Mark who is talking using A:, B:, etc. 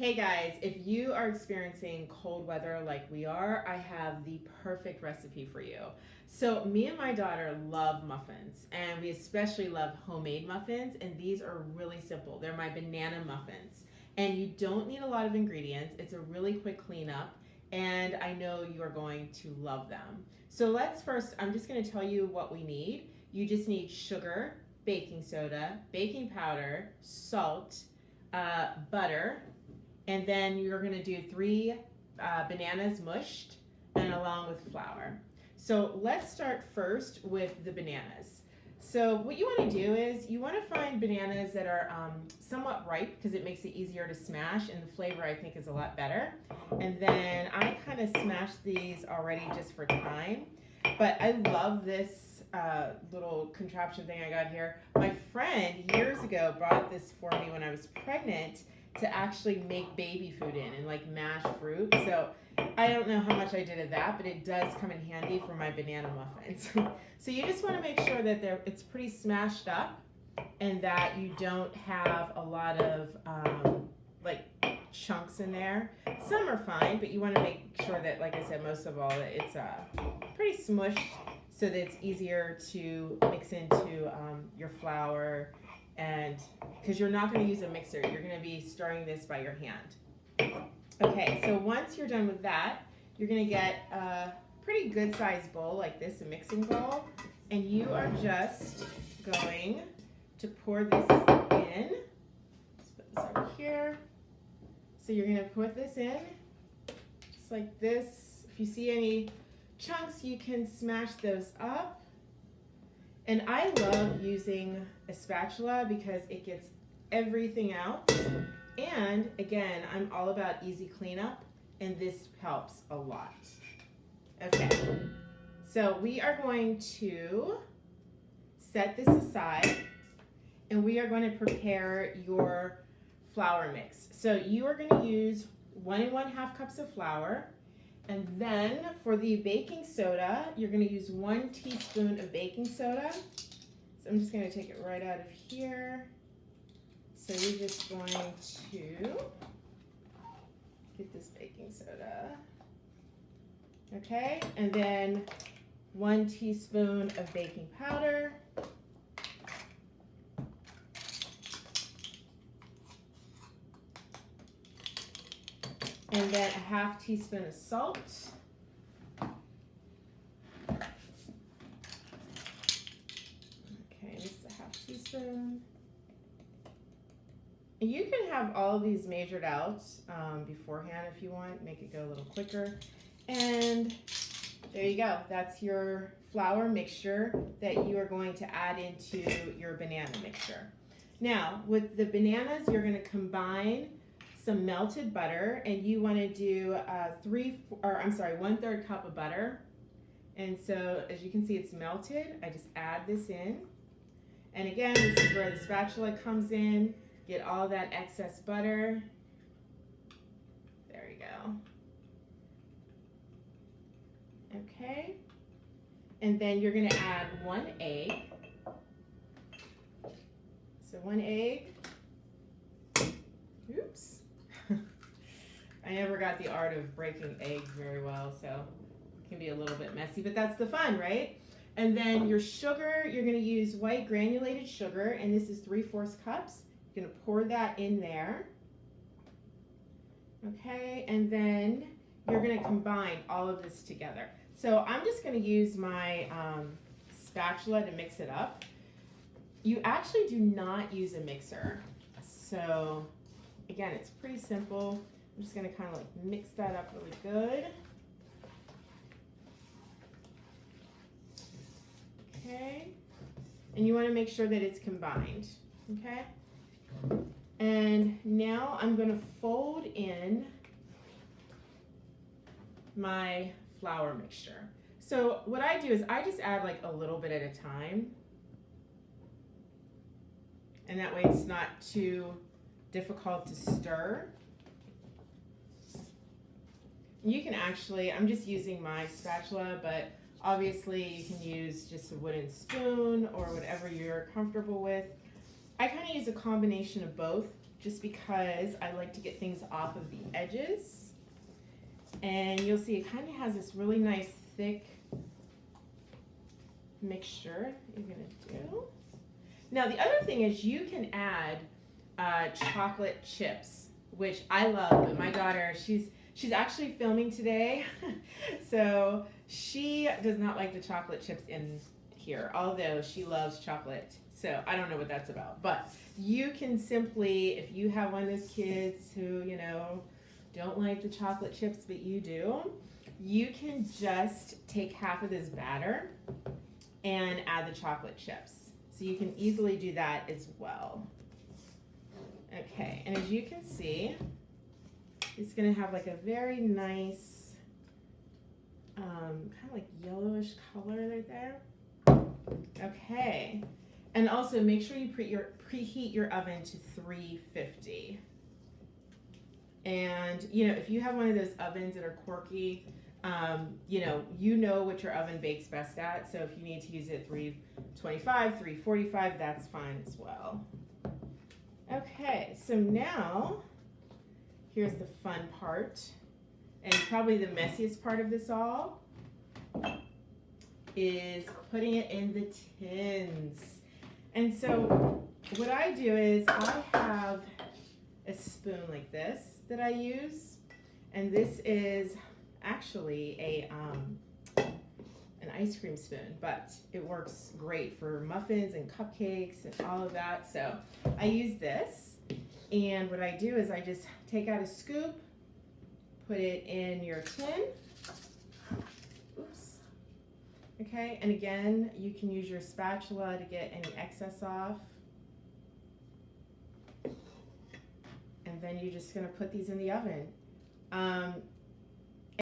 A: Hey guys, if you are experiencing cold weather like we are, I have the perfect recipe for you. So, me and my daughter love muffins, and we especially love homemade muffins, and these are really simple. They're my banana muffins, and you don't need a lot of ingredients. It's a really quick cleanup, and I know you are going to love them. So, let's first, I'm just going to tell you what we need. You just need sugar, baking soda, baking powder, salt, butter, and then you're going to do three bananas mushed and along with flour. So let's start first with the bananas. So what you want to do is you want to find bananas that are somewhat ripe because it makes it easier to smash, and the flavor I think is a lot better. And then I kind of smashed these already just for time, but I love this little contraption thing I got here. My friend years ago bought this for me when I was pregnant to actually make baby food in and like mash fruit. So I don't know how much I did of that, but it does come in handy for my banana muffins. So you just want to make sure that it's pretty smashed up and that you don't have a lot of like chunks in there. Some are fine, but you want to make sure that, like I said, most of all, that it's pretty smushed so that it's easier to mix into your flour. And because you're not going to use a mixer, you're going to be stirring this by your hand. Okay, so once you're done with that, you're going to get a pretty good sized bowl like this, a mixing bowl, and you are just going to pour this in. Let's put this over here. So you're going to put this in just like this. If you see any chunks, you can smash those up. And I love using a spatula because it gets everything out. And again, I'm all about easy cleanup, and this helps a lot. Okay, so we are going to set this aside, and we are going to prepare your flour mix. So you are going to use 1 1/2 cups of flour. And then for the baking soda, you're going to use 1 teaspoon of baking soda. So I'm just going to take it right out of here. So you're just going to get this baking soda. Okay, and then 1 teaspoon of baking powder. And then a 1/2 teaspoon of salt. Okay, just a 1/2 teaspoon. And you can have all of these measured out beforehand if you want, make it go a little quicker. And there you go. That's your flour mixture that you are going to add into your banana mixture. Now, with the bananas, you're going to combine some melted butter, and you want to do 1/3 cup of butter. And so as you can see, it's melted. I just add this in, and again, this is where the spatula comes in. Get all that excess butter. There you go. Okay, and then you're going to add 1 egg. So 1 egg. Oops. I never got the art of breaking eggs very well, so it can be a little bit messy, but that's the fun, right? And then your sugar, you're going to use white granulated sugar, and this is 3/4 cups. You're going to pour that in there. Okay, and then you're going to combine all of this together. So I'm just going to use my spatula to mix it up. You actually do not use a mixer. So again, it's pretty simple. I'm just going to kind of like mix that up really good. Okay. And you want to make sure that it's combined. Okay. And now I'm going to fold in my flour mixture. So what I do is I just add like a little bit at a time. And that way it's not too difficult to stir. You can actually, I'm just using my spatula, but obviously you can use just a wooden spoon or whatever you're comfortable with. I kind of use a combination of both. just because I like to get things off of the edges. And you'll see it kind of has this really nice thick mixture you're gonna do. Now the other thing is you can add chocolate chips, which I love, but my daughter, she's actually filming today, so she does not like the chocolate chips in here, although she loves chocolate. So I don't know what that's about, but you can simply, if you have one of those kids who, you know, don't like the chocolate chips, but you do, you can just take half of this batter and add the chocolate chips. So you can easily do that as well. Okay, and as you can see, it's gonna have like a very nice, kind of like yellowish color right there. Okay, and also make sure you preheat your oven to 350. And you know, if you have one of those ovens that are quirky, you know what your oven bakes best at. So if you need to use it 325, 345, that's fine as well. Okay, so now here's the fun part, and probably the messiest part of this all is putting it in the tins. And so what I do is I have a spoon like this that I use, and this is actually an ice cream spoon, but it works great for muffins and cupcakes and all of that. So I use this, and what I do is I just take out a scoop, put it in your tin. Oops. Okay, and again, you can use your spatula to get any excess off. And then you're just gonna put these in the oven.